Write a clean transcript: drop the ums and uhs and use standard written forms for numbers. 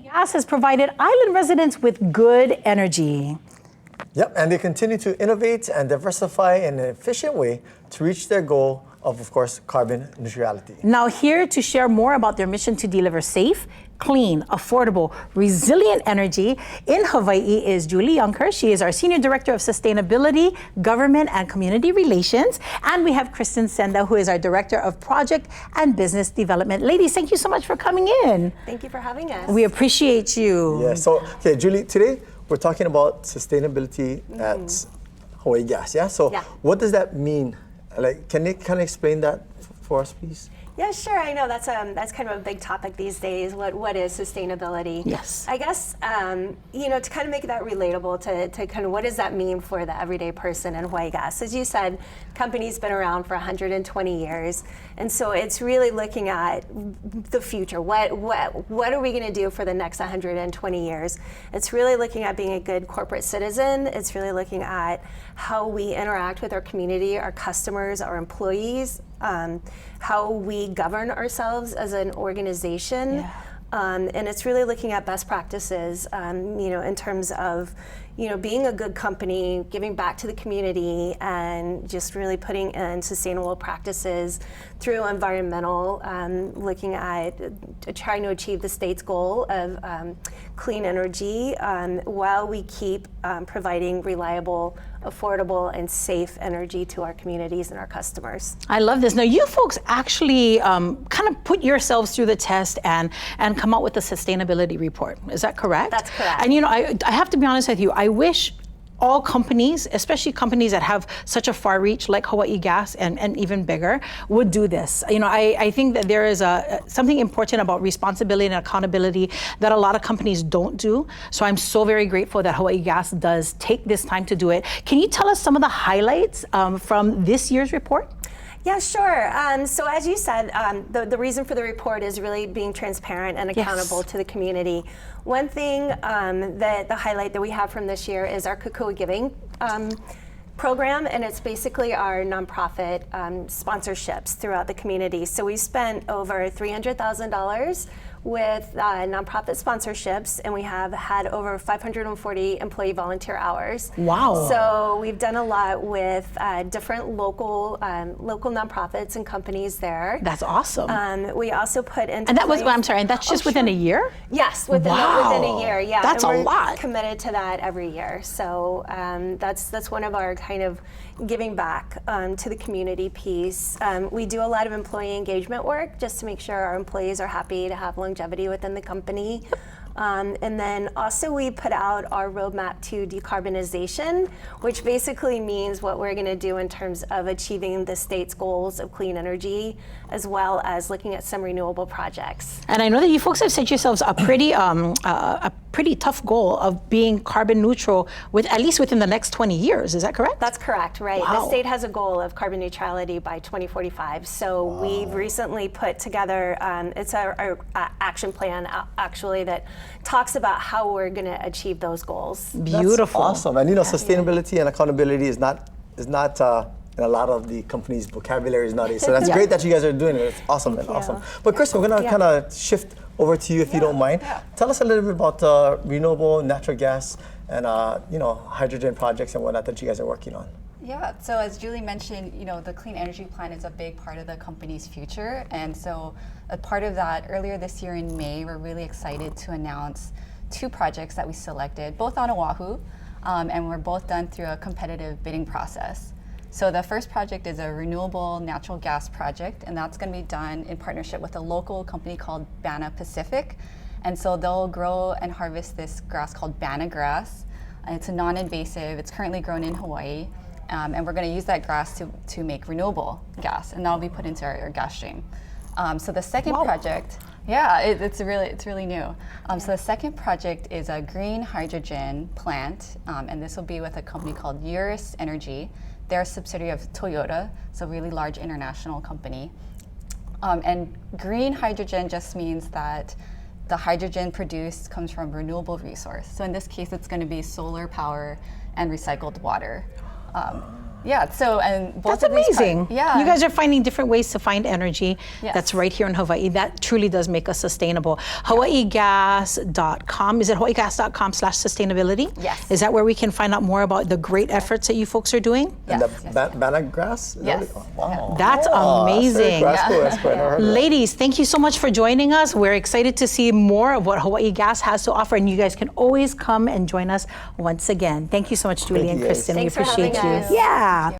Gas has provided island residents with good energy. Yep, and they continue to innovate and diversify in an efficient way to reach their goal of course, carbon neutrality. Now here to share more about their mission to deliver safe, clean, affordable, resilient energy in Hawaii is Julie Yunker. She is our Senior Director of Sustainability, Government and Community Relations. And we have Kristen Senda, who is our Director of Project and Business Development. Ladies, thank you so much for coming in. Thank you for having us. We appreciate you. Yeah, so, okay, Julie, today we're talking about sustainability at Hawaii Gas, yeah? So what does that mean? Like, can you kind of explain that for us, please? Yeah, sure. I know that's kind of a big topic these days. What is sustainability? Yes. I guess to kind of make that relatable to kind of what does that mean for the everyday person in Hawaii Gas? As you said, company's been around for 120 years, and so it's really looking at the future. What are we going to do for the next 120 years? It's really looking at being a good corporate citizen. It's really looking at how we interact with our community, our customers, our employees. How we govern ourselves as an organization, and it's really looking at best practices, in terms of, being a good company, giving back to the community, and just really putting in sustainable practices through environmental, looking at trying to achieve the state's goal of clean energy while we keep providing reliable, affordable, and safe energy to our communities and our customers. I love this. Now, you folks actually kind of put yourselves through the test and come out with a sustainability report. Is that correct? That's correct. And I have to be honest with you, I wish all companies, especially companies that have such a far reach like Hawaii Gas and even bigger, would do this. I think that there is something important about responsibility and accountability that a lot of companies don't do. So I'm so very grateful that Hawaii Gas does take this time to do it. Can you tell us some of the highlights from this year's report? Yeah, sure. So as you said, the reason for the report is really being transparent and accountable to the community. One thing that the highlight that we have from this year is our Kukua Giving program, and it's basically our nonprofit sponsorships throughout the community. So we spent over $300,000 with nonprofit sponsorships, and we have had over 540 employee volunteer hours. Wow! So we've done a lot with different local nonprofits and companies there. That's awesome. We also put into and that was I'm sorry, and that's just within a year? Yes, within a year. Yeah, that's and a lot. Committed to that every year. So that's one of our kind of giving back to the community piece. We do a lot of employee engagement work just to make sure our employees are happy to have longevity within the company. And then also we put out our roadmap to decarbonization, which basically means what we're going to do in terms of achieving the state's goals of clean energy, as well as looking at some renewable projects. And I know that you folks have set yourselves a pretty tough goal of being carbon neutral at least within the next 20 years. Is that correct? That's correct, right. Wow. The state has a goal of carbon neutrality by 2045. So we've recently put together, it's our action plan actually that talks about how we're going to achieve those goals. Beautiful. That's awesome. And sustainability and accountability is not in a lot of the company's vocabularies nowadays. So that's great that you guys are doing it. It's awesome and awesome. But Kristen, we're going to kind of shift over to you if you don't mind. Tell us a little bit about renewable natural gas and hydrogen projects and whatnot that you guys are working on. Yeah, so as Julie mentioned, the clean energy plan is a big part of the company's future. And so a part of that, earlier this year in May, we're really excited to announce 2 projects that we selected, both on Oahu, and we're both done through a competitive bidding process. So the first project is a renewable natural gas project, and that's going to be done in partnership with a local company called Bana Pacific. And so they'll grow and harvest this grass called Bana grass. And it's a non-invasive. It's currently grown in Hawaii. And we're going to use that grass to make renewable gas, and that'll be put into our gas stream. So the second project, it's really new. So the second project is a green hydrogen plant, and this will be with a company called Eurus Energy. They're a subsidiary of Toyota, so a really large international company. And green hydrogen just means that the hydrogen produced comes from renewable resource. So in this case, it's going to be solar power and recycled water. Yeah, so and both That's of these amazing. yeah. You guys are finding different ways to find energy Yes. that's right here in Hawaii. That truly does make us sustainable. HawaiiGas.com. Is it hawaiigas.com/sustainability? Yes. Is that where we can find out more about the great efforts that you folks are doing? And Yes, the yes. banana grass? Is that Yes. what- Wow. That's Oh, amazing. That's cool. That's cool. I never heard of that. Ladies, thank you so much for joining us. We're excited to see more of what Hawaii Gas has to offer, and you guys can always come and join us once again. Thank you so much, Julie Thank and you, guys. Kristen. Thanks we for appreciate having you. us. Yeah.